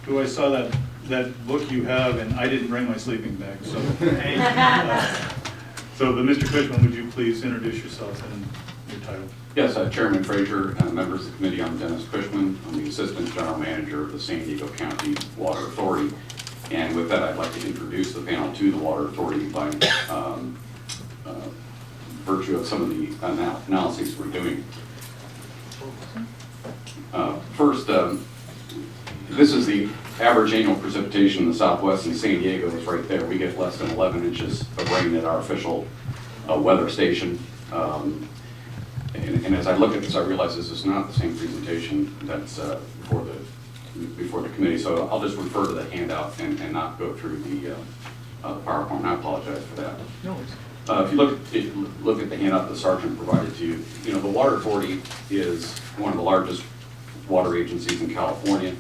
who I saw that book you have, and I didn't bring my sleeping bag, so. So, but Mr. Cushman, would you please introduce yourself and your title? Yes, Chairman Frazier, members of the committee, I'm Dennis Cushman. I'm the Assistant General Manager of the San Diego County Water Authority. And with that, I'd like to introduce the panel to the Water Authority by virtue of some of the analyses we're doing. First, this is the average annual precipitation in the Southwest, and San Diego is right there. We get less than 11 inches of rain at our official weather station. And as I look at this, I realize this is not the same presentation that's before the committee, so I'll just refer to the handout and not go through the PowerPoint. I apologize for that. No worries. If you look at the handout the sergeant provided to you, the Water Authority is one of the largest water agencies in California.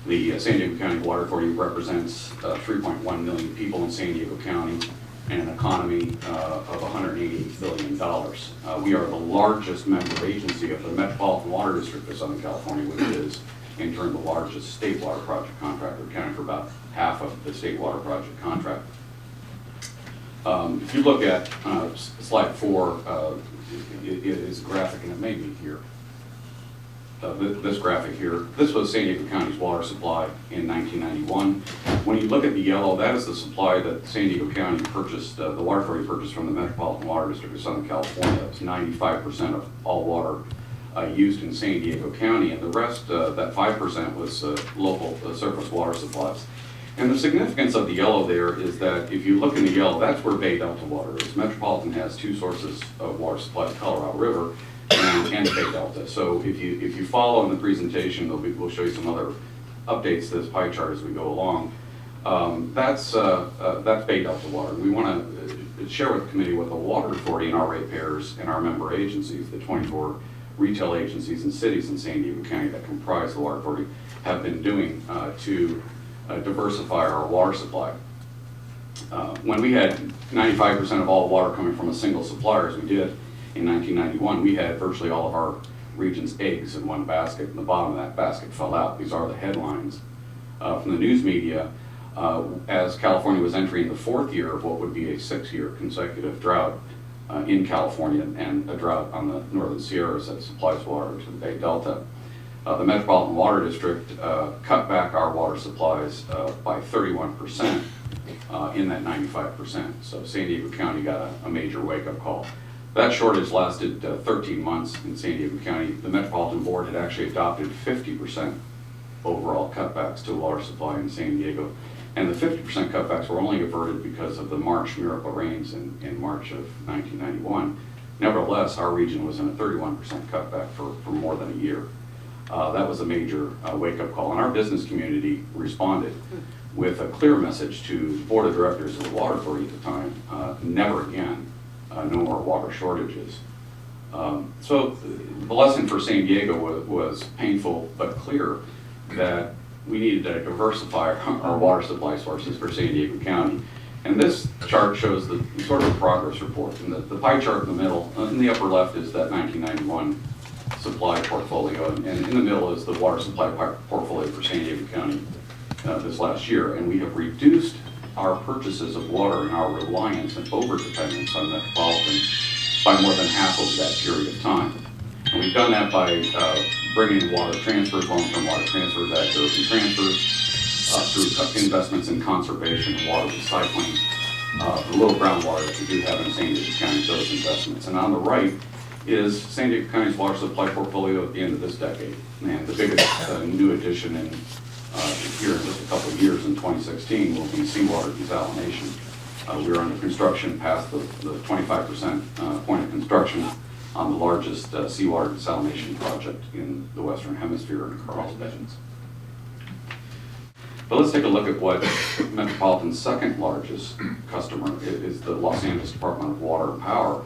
The San Diego County Water Authority represents 3.1 million people in San Diego County and an economy of $180 billion. We are the largest member agency of the Metropolitan Water District of Southern California, which is in turn the largest state water project contractor, accounting for about half of the state water project contract. If you look at slide 4, it is a graphic, and it may be here. This graphic here, this was San Diego County's water supply in 1991. When you look at the yellow, that is the supply that San Diego County purchased, the Water Authority purchased from the Metropolitan Water District of Southern California. That was 95% of all water used in San Diego County, and the rest, that 5%, was local surface water supplies. And the significance of the yellow there is that if you look in the yellow, that's where Bay Delta water is. Metropolitan has two sources of water supply, the Colorado River and Bay Delta. So if you follow in the presentation, we'll show you some other updates to this pie chart as we go along. That's Bay Delta water. We want to share with the committee what the Water Authority and our ratepayers and our member agencies, the 24 retail agencies and cities in San Diego County that comprise the Water Authority, have been doing to diversify our water supply. When we had 95% of all water coming from a single supplier, as we did in 1991, we had virtually all of our region's eggs in one basket, and the bottom of that basket fell out. These are the headlines from the news media as California was entering the 4th year of what would be a 6-year consecutive drought in California, and a drought on the northern Sierras that supplies water to the Bay Delta. The Metropolitan Water District cut back our water supplies by 31% in that 95%. So San Diego County got a major wake-up call. That shortage lasted 13 months in San Diego County. The Metropolitan Board had actually adopted 50% overall cutbacks to water supply in San Diego. And the 50% cutbacks were only averted because of the March miracle rains in March of 1991. Nevertheless, our region was in a 31% cutback for more than a year. That was a major wake-up call, and our business community responded with a clear message to the board of directors of the Water Authority at the time: never again, no more water shortages. So the lesson for San Diego was painful but clear, that we needed to diversify our water supply sources for San Diego County. And this chart shows the sort of progress report. And the pie chart in the middle, in the upper left, is that 1991 supply portfolio, and in the middle is the water supply portfolio for San Diego County this last year. And we have reduced our purchases of water and our reliance and over-dependence on Metropolitan by more than half of that period of time. And we've done that by bringing water transfers, long-term water transfers, accuracy transfers, through investments in conservation and water recycling, the little groundwater that we do have in San Diego County, those investments. And on the right is San Diego County's water supply portfolio at the end of this decade. And the biggest new addition in here in just a couple of years in 2016 will be seawater desalination. We're under construction past the 25% point of construction on the largest seawater desalination project in the Western Hemisphere in Carlsbad. But let's take a look at what Metropolitan's second largest customer is, the Los Angeles Department of Water and Power.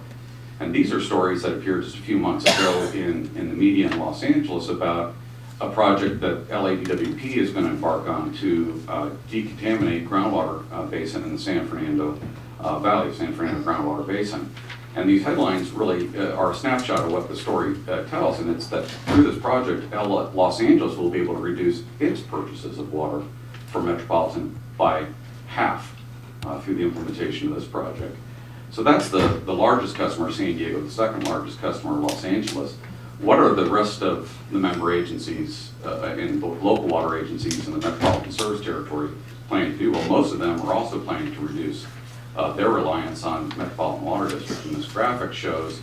And these are stories that appeared just a few months ago in the media in Los Angeles about a project that LADWP is going to embark on to decontaminate groundwater basin in the San Fernando Valley, San Fernando groundwater basin. And these headlines really are a snapshot of what the story tells, and it's that through this project, Los Angeles will be able to reduce its purchases of water for Metropolitan by half through the implementation of this project. So that's the largest customer, San Diego, the second largest customer, Los Angeles. What are the rest of the member agencies and the local water agencies in the Metropolitan Service Territory planning to do? Well, most of them are also planning to reduce their reliance on Metropolitan Water District. And this graphic shows,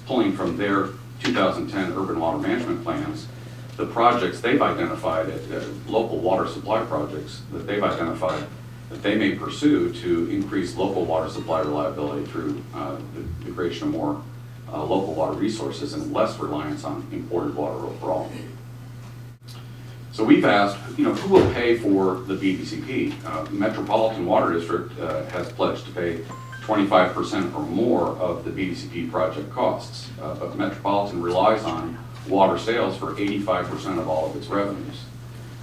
pulling from their 2010 urban water management plans, the projects they've identified, local water supply projects that they've identified that they may pursue to increase local water supply reliability through the creation of more local water resources and less reliance on imported water overall. So we've asked, who will pay for the BDCP? Metropolitan Water District has pledged to pay 25% or more of the BDCP project costs, but Metropolitan relies on water sales for 85% of all of its revenues.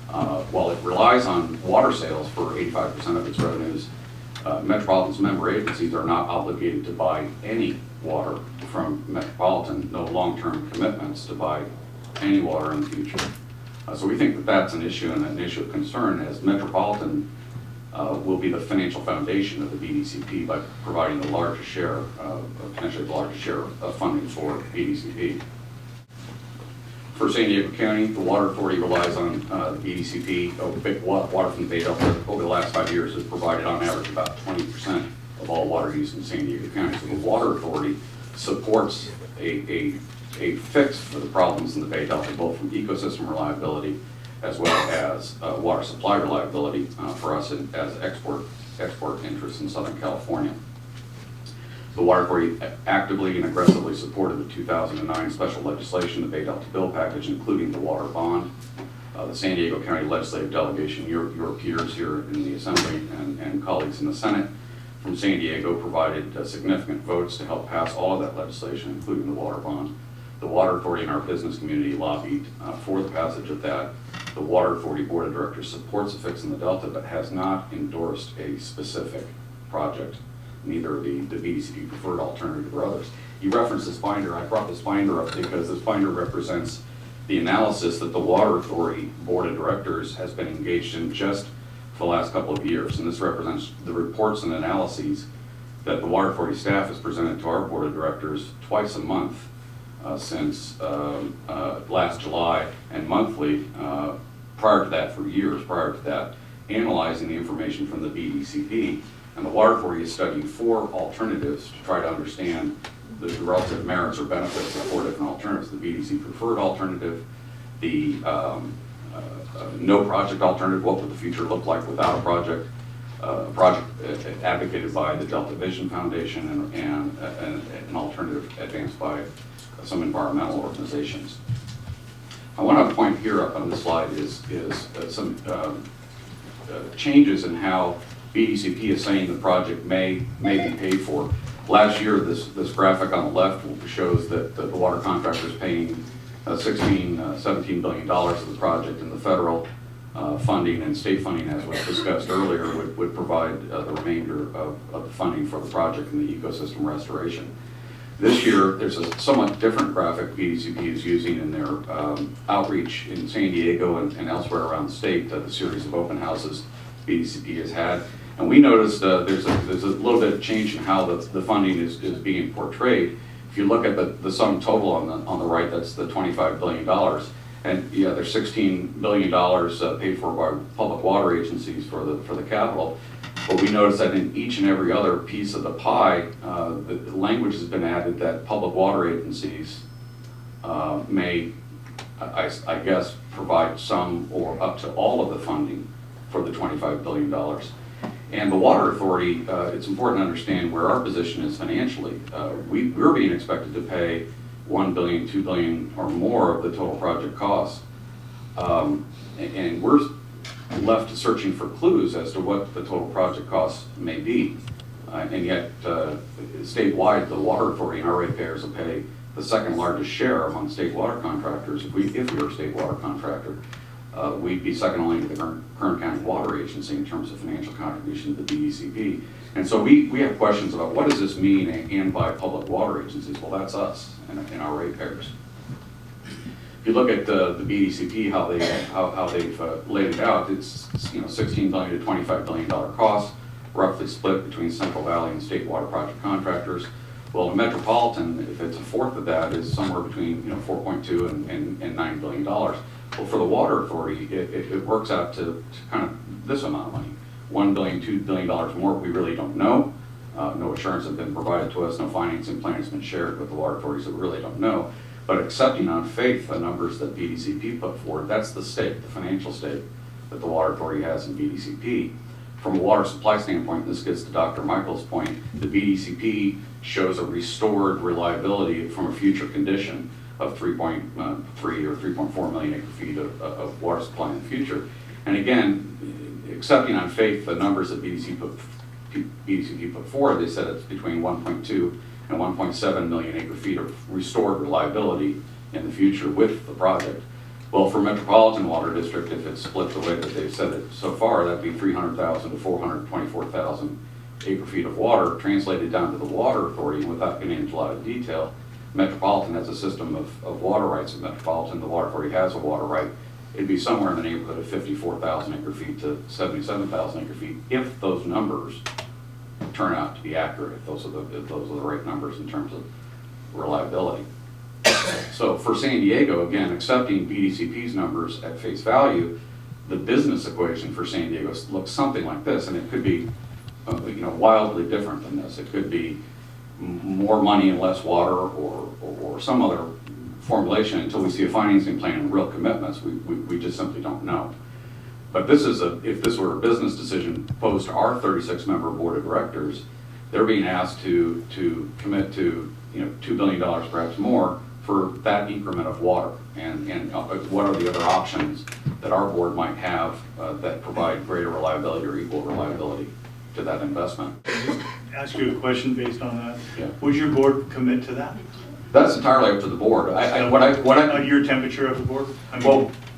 While it relies on water sales for 85% of its revenues, Metropolitan's member agencies are not obligated to buy any water from Metropolitan, no long-term commitments to buy any water in the future. So we think that that's an issue and an issue of concern, as Metropolitan will be the financial foundation of the BDCP by providing the largest share, potentially the largest share of funding for BDCP. For San Diego County, the Water Authority relies on the BDCP. Water from the Bay Delta over the last 5 years has provided on average about 20% of all water used in San Diego County. So the Water Authority supports a fix for the problems in the Bay Delta, both from ecosystem reliability as well as water supply reliability for us as export interests in Southern California. The Water Authority actively and aggressively supported the 2009 special legislation, the Bay Delta Bill Package, including the water bond. The San Diego County Legislative Delegation, your peers here in the Assembly and colleagues in the Senate from San Diego provided significant votes to help pass all of that legislation, including the water bond. The Water Authority and our business community lobbied for the passage of that. The Water Authority Board of Directors supports a fix in the Delta, but has not endorsed a specific project, neither the BDCP preferred alternative or others. You referenced this binder. I brought this binder up because this binder represents the analysis that the Water Authority Board of Directors has been engaged in just for the last couple of years. And this represents the reports and analyses that the Water Authority staff has presented to our Board of Directors twice a month since last July, and monthly prior to that, for years prior to that, analyzing the information from the BDCP. And the Water Authority is studying 4 alternatives to try to understand the relative merits or benefits of 4 different alternatives: the BDC preferred alternative, the no project alternative, what would the future look like without a project advocated by the Delta Vision Foundation, and an alternative advanced by some environmental organizations. I want to point here up on this slide is some changes in how BDCP is saying the project may be paid for. Last year, this graphic on the left shows that the water contractor is paying $17 billion of the project, and the federal funding and state funding, as was discussed earlier, would provide the remainder of the funding for the project and the ecosystem restoration. This year, there's a somewhat different graphic BDCP is using in their outreach in San Diego and elsewhere around the state, the series of open houses BDCP has had. And we noticed there's a little bit of change in how the funding is being portrayed. If you look at the sum total on the right, that's the $25 billion. And yeah, there's $16 billion paid for by public water agencies for the capital. But we noticed that in each and every other piece of the pie, the language has been added that public water agencies may, I guess, provide some or up to all of the funding for the $25 billion. And the Water Authority, it's important to understand where our position is financially. We're being expected to pay $1 billion, $2 billion or more of the total project cost. And we're left searching for clues as to what the total project cost may be. And yet, statewide, the Water Authority and our ratepayers will pay the second largest share among state water contractors, if we were a state water contractor, we'd be second only to the Kern County Water Agency in terms of financial contribution to the BDCP. And so we have questions about what does this mean and by public water agencies? Well, that's us and our ratepayers. If you look at the BDCP, how they've laid it out, it's $16 billion to $25 billion cost, roughly split between Central Valley and state water project contractors. Well, the Metropolitan, if it's a fourth of that, is somewhere between 4.2 and $9 billion. Well, for the Water Authority, it works out to kind of this amount of money, $1 billion, $2 billion more. We really don't know. No assurance has been provided to us. No financing plan has been shared with the Water Authority, so we really don't know. But accepting on faith the numbers that BDCP put forward, that's the stake, the financial stake that the Water Authority has in BDCP. From a water supply standpoint, this gets to Dr. Michael's point, the BDCP shows a restored reliability from a future condition of 3.3 or 3.4 million acre feet of water supply in the future. And again, accepting on faith the numbers that BDCP put forward, they said it's between 1.2 and 1.7 million acre feet of restored reliability in the future with the project. Well, for Metropolitan Water District, if it's split the way that they've said it so far, that'd be 300,000 to 424,000 acre feet of water translated down to the Water Authority. Without getting into a lot of detail, Metropolitan has a system of water rights in Metropolitan. The Water Authority has a water right. It'd be somewhere in the neighborhood of 54,000 acre feet to 77,000 acre feet if those numbers turn out to be accurate, if those are the right numbers in terms of reliability. So for San Diego, again, accepting BDCP's numbers at face value, the business equation for San Diego looks something like this, and it could be wildly different than this. It could be more money and less water, or some other formulation until we see a financing plan and real commitments. We just simply don't know. But this is if this were a business decision posed to our 36-member board of directors, they're being asked to commit to $2 billion, perhaps more, for that increment of water. And what are the other options that our board might have that provide greater reliability or equal reliability to that investment? Ask you a question based on that. Yeah. Would your board commit to that? That's entirely up to the board. Your temperature of the board?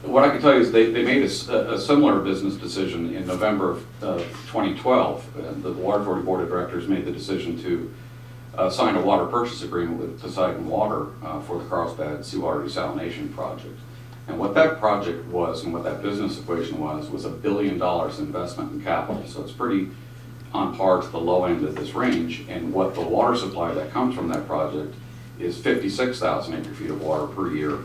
What I can tell you is they made a similar business decision in November of 2012. The Water Authority Board of Directors made the decision to sign a water purchase agreement with Poseidon Water for the Carlsbad Seawater Desalination Project. And what that project was and what that business equation was $1 billion investment in capital. So it's pretty on par to the low end of this range. And what the water supply that comes from that project is 56,000 acre feet of water per year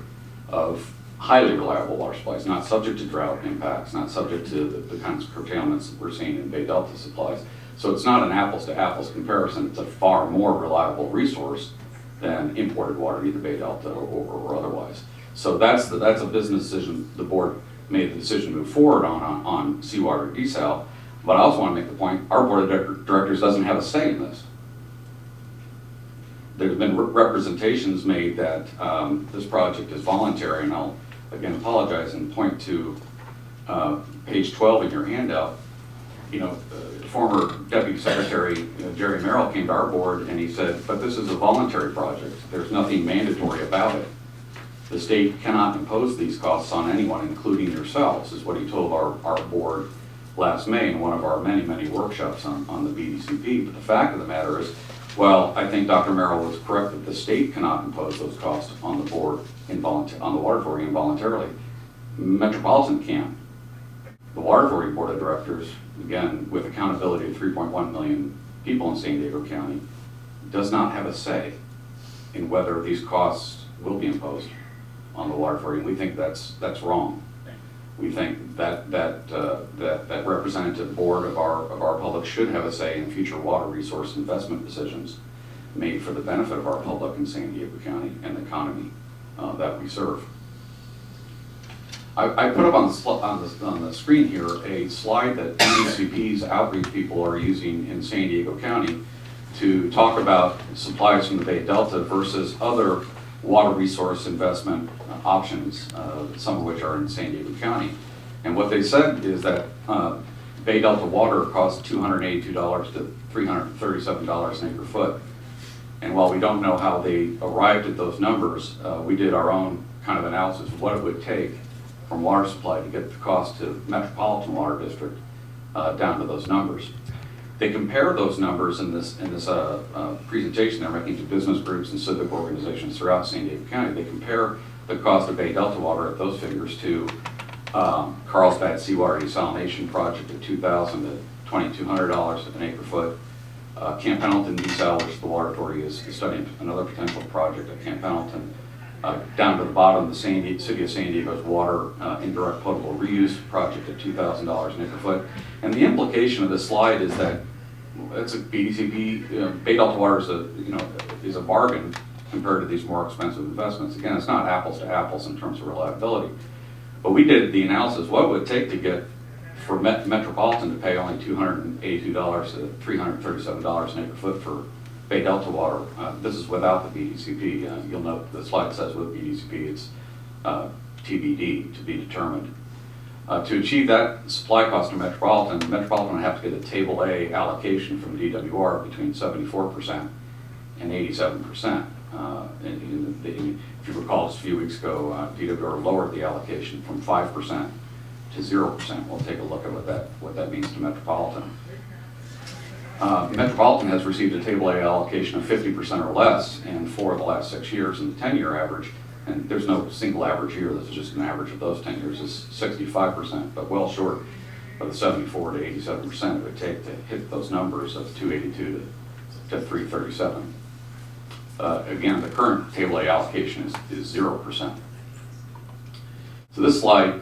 of highly reliable water supplies, not subject to drought impacts, not subject to the kinds of curtailments that we're seeing in Bay Delta supplies. So it's not an apples to apples comparison. It's a far more reliable resource than imported water, either Bay Delta or otherwise. So that's a business decision. The board made the decision to move forward on seawater desal. But I also want to make the point, our board of directors doesn't have a say in this. There's been representations made that this project is voluntary, and I'll again apologize and point to page 12 in your handout. Former Deputy Secretary Jerry Merrill came to our board and he said, but this is a voluntary project. There's nothing mandatory about it. The state cannot impose these costs on anyone, including yourselves, is what he told our board last May in one of our many, many workshops on the BDCP. But the fact of the matter is, well, I think Dr. Merrill was correct that the state cannot impose those costs on the board, on the Water Authority involuntarily. Metropolitan can. The Water Authority Board of Directors, again, with accountability of 3.1 million people in San Diego County, does not have a say in whether these costs will be imposed on the Water Authority. We think that's wrong. We think that representative board of our public should have a say in future water resource investment decisions made for the benefit of our public in San Diego County and the economy that we serve. I put up on the screen here a slide that BDCP's outreach people are using in San Diego County to talk about supplies from the Bay Delta versus other water resource investment options, some of which are in San Diego County. And what they said is that Bay Delta water costs $282 to $337 an acre foot. And while we don't know how they arrived at those numbers, we did our own kind of analysis of what it would take from water supply to get the cost to Metropolitan Water District down to those numbers. They compare those numbers in this presentation they're making to business groups and civic organizations throughout San Diego County. They compare the cost of Bay Delta Water at those figures to Carlsbad Seawater Desalination Project at $2,000 to $2,200 an acre foot. Camp Pendleton Desal, which the Water Authority is studying another potential project at Camp Pendleton. Down to the bottom, the City of San Diego's water indirect potable reuse project at $2,000 an acre foot. And the implication of this slide is that it's a BDCP, Bay Delta Water is a bargain compared to these more expensive investments. Again, it's not apples to apples in terms of reliability. But we did the analysis, what would it take to get for Metropolitan to pay only $282 to $337 an acre foot for Bay Delta Water. This is without the BDCP. You'll note the slide says with BDCP it's TBD, to be determined. To achieve that supply cost to Metropolitan would have to get a Table A allocation from DWR between 74% and 87%. If you recall, just a few weeks ago, DWR lowered the allocation from 5% to 0%. We'll take a look at what that means to Metropolitan. Metropolitan has received a Table A allocation of 50% or less in 4 of the last 6 years, and the 10-year average, and there's no single average here, this is just an average of those 10 years, is 65%, but well short of the 74 to 87% it would take to hit those numbers of 282 to 337. Again, the current Table A allocation is 0%. So this slide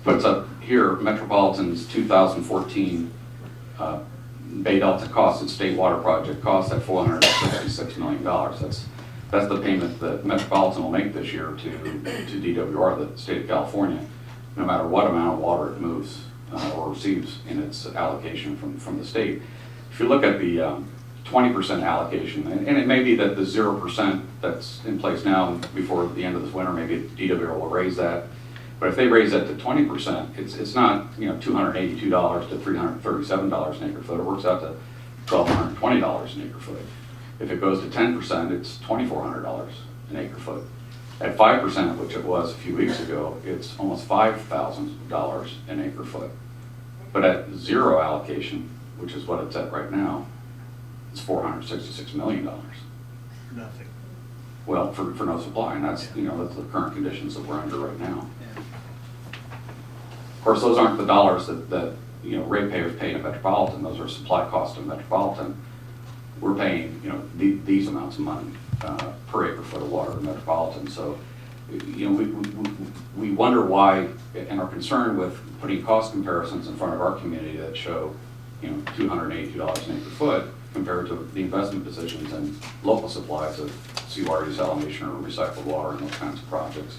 puts up here Metropolitan's 2014 Bay Delta cost and State Water Project cost at $466 million. That's the payment that Metropolitan will make this year to DWR, the state of California, no matter what amount of water it moves or receives in its allocation from the state. If you look at the 20% allocation, and it may be that the 0% that's in place now before the end of this winter, maybe DWR will raise that. But if they raise that to 20%, it's not $282 to $337 an acre foot. It works out to $1,220 an acre foot. If it goes to 10%, it's $2,400 an acre foot. At 5%, which it was a few weeks ago, it's almost $5,000 an acre foot. But at 0 allocation, which is what it's at right now, it's $466 million. For nothing. Well, for no supply, and that's that's the current conditions that we're under right now. Of course, those aren't the dollars that ratepayers pay to Metropolitan. Those are supply costs to Metropolitan. We're paying these amounts of money per acre foot of water to Metropolitan. So we wonder why and are concerned with putting cost comparisons in front of our community that show $282 an acre foot compared to the investment positions and local supplies of seawater desalination or recycled water and those kinds of projects.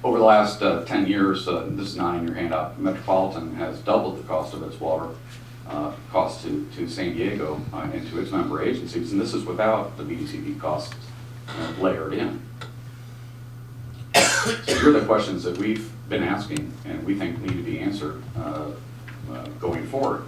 Over the last 10 years, this is not in your handout, Metropolitan has doubled the cost of its water cost to San Diego and to its member agencies, and this is without the BDCP costs layered in. So here are the questions that we've been asking and we think need to be answered going forward.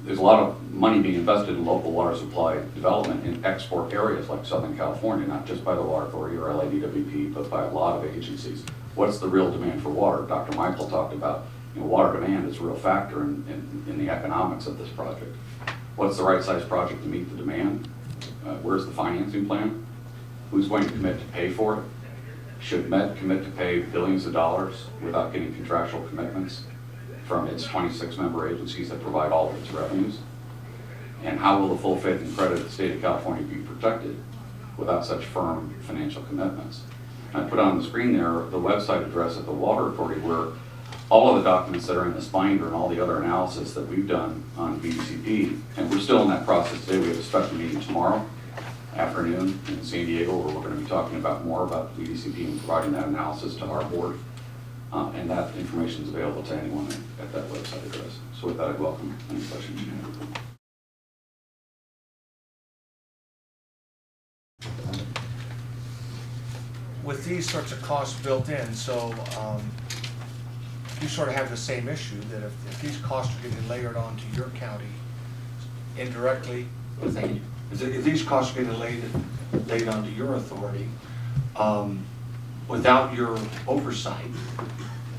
There's a lot of money being invested in local water supply development in export areas like Southern California, not just by the Water Authority or LADWP, but by a lot of agencies. What's the real demand for water? Dr. Michael talked about water demand is a real factor in the economics of this project. What's the right size project to meet the demand? Where's the financing plan? Who's going to commit to pay for it? Should Met commit to pay billions of dollars without getting contractual commitments from its 26 member agencies that provide all of its revenues? And how will the full faith and credit of the state of California be protected without such firm financial commitments? And I put on the screen there the website address of the Water Authority where all of the documents that are in this binder and all the other analysis that we've done on BDCP, and we're still in that process today. We have a special meeting tomorrow afternoon in San Diego where we're going to be talking about more about BDCP and providing that analysis to our board. And that information is available to anyone at that website address. So with that, I welcome any questions you have. With these sorts of costs built in, so you sort of have the same issue that if these costs are getting layered onto your county indirectly, if these costs are getting laid onto your authority, without your oversight,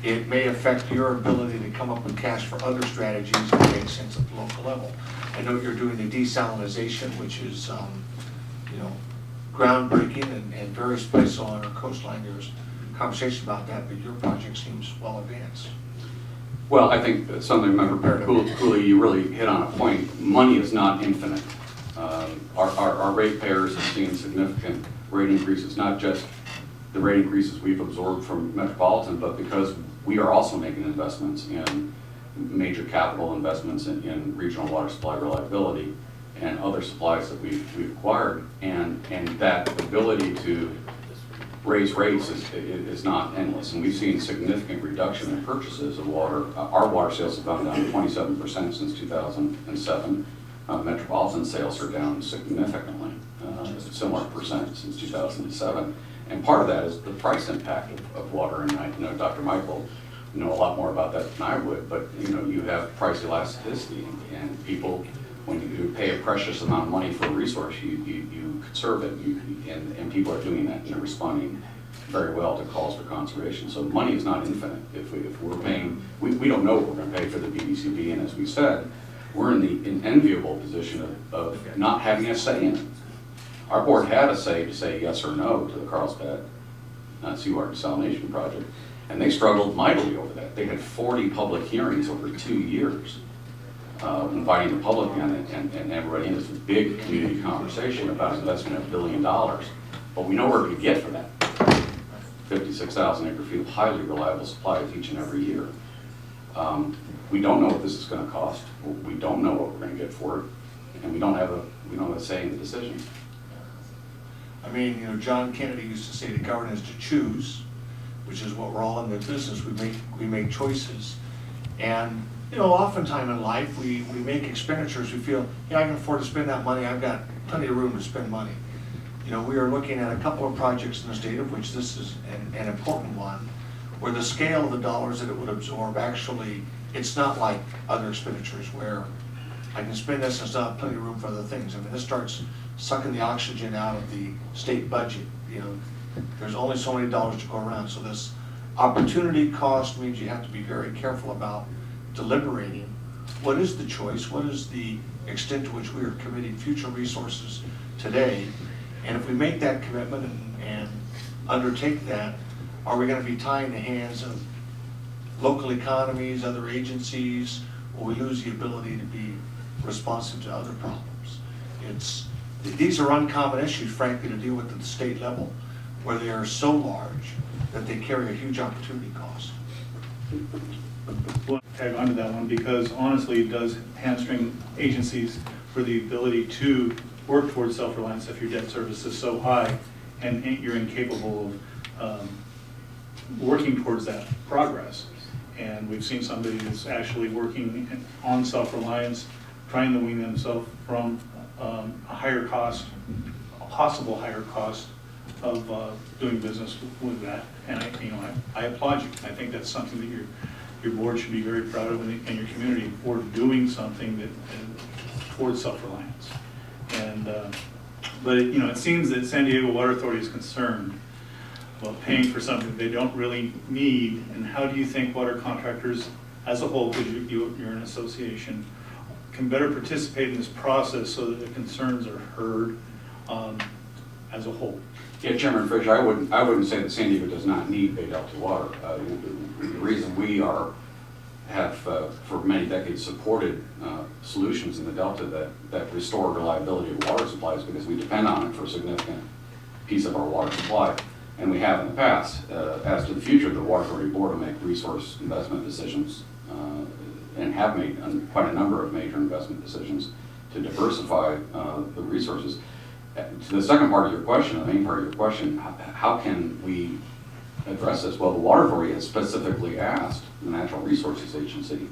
it may affect your ability to come up with cash for other strategies that make sense at the local level. I know you're doing the desalination, which is, you know, groundbreaking, and various places along our coastline, there's conversation about that, but your project seems well advanced. Well, I think that something Member Cooley, you really hit on a point. Money is not infinite. Our ratepayers have seen significant rate increases, not just the rate increases we've absorbed from Metropolitan, but because we are also making investments in major capital investments in regional water supply reliability and other supplies that we've acquired, and that ability to raise rates is not endless, and we've seen significant reduction in purchases of water. Our water sales have gone down 27% since 2007. Metropolitan sales are down significantly, similar percent since 2007. And part of that is the price impact of water. And I know Dr. Michael know a lot more about that than I would, but you have price elasticity, and people, when you pay a precious amount of money for a resource, you conserve it, and people are doing that, and they're responding very well to calls for conservation. So money is not infinite. If we're paying, we don't know what we're going to pay for the BDCB, and as we said, we're in the enviable position of not having a say in it. Our board had a say to say yes or no to the Carlsbad seawater desalination project, and they struggled mightily over that. They had 40 public hearings over 2 years, inviting the public and everybody in. It's a big community conversation about investment of $1 billion, but we know where to get for that. 56,000 acre feet of highly reliable supplies each and every year. We don't know what this is going to cost. We don't know what we're going to get for it, and we don't have a say in the decision. I mean, John Kennedy used to say the government is to choose, which is what we're all in the business. We make choices, and oftentimes in life we make expenditures. We feel, I can afford to spend that money. I've got plenty of room to spend money. We are looking at a couple of projects in the state, of which this is an important one, where the scale of the dollars that it would absorb, actually, it's not like other expenditures where I can spend this and still have plenty of room for other things. I mean, this starts sucking the oxygen out of the state budget. There's only so many dollars to go around. So this opportunity cost means you have to be very careful about deliberating. What is the choice? What is the extent to which we are committing future resources today? And if we make that commitment and undertake that, are we going to be tying the hands of local economies, other agencies? Will we lose the ability to be responsive to other problems? These are uncommon issues, frankly, to deal with at the state level, where they are so large that they carry a huge opportunity cost. Well, tag onto that one, because honestly, it does hamstring agencies for the ability to work towards self-reliance if your debt service is so high and you're incapable of working towards that progress. And we've seen somebody that's actually working on self-reliance, trying to wean themselves from a higher cost, a possible higher cost of doing business with that. And I applaud you. I think that's something that your board should be very proud of, and your community for doing something that towards self-reliance. And but it seems that San Diego Water Authority is concerned about paying for something they don't really need. And how do you think water contractors as a whole, because you're an association, can better participate in this process so that the concerns are heard as a whole? Yeah, Chairman Fisher, I wouldn't say that San Diego does not need Bay Delta water. The reason we have for many decades supported solutions in the Delta that restore reliability of water supplies, because we depend on it for a significant piece of our water supply, and we have in the past. As to the future, the Water Authority Board will make resource investment decisions and have made quite a number of major investment decisions to diversify the resources. To the second part of your question, the main part of your question, how can we address this? Well, the Water Authority has specifically asked the Natural Resources Agency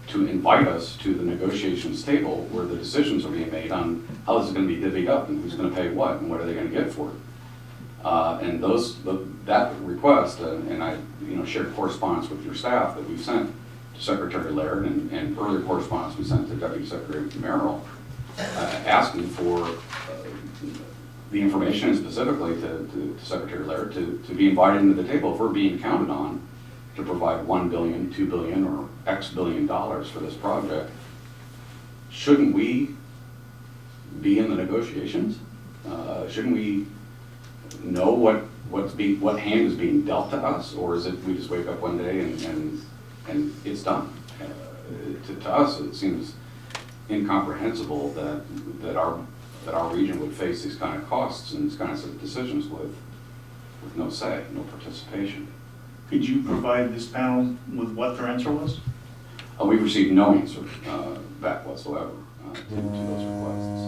to invite us to the negotiations table where the decisions are being made on how this is going to be divvied up and who's going to pay what and what are they going to get for it. And that request, and I shared correspondence with your staff that we've sent to Secretary Laird and earlier correspondence we sent to Deputy Secretary Merrill, asking for the information and specifically to Secretary Laird to be invited into the table if we're being counted on to provide $1 billion, $2 billion, or X billion dollars for this project. Shouldn't we be in the negotiations? Shouldn't we know what hand is being dealt to us, or is it we just wake up one day and it's done? To us, it seems incomprehensible that our region would face these kind of costs and these kinds of decisions with no say, no participation. Could you provide this panel with what their answer was? We've received no answer back whatsoever to those requests.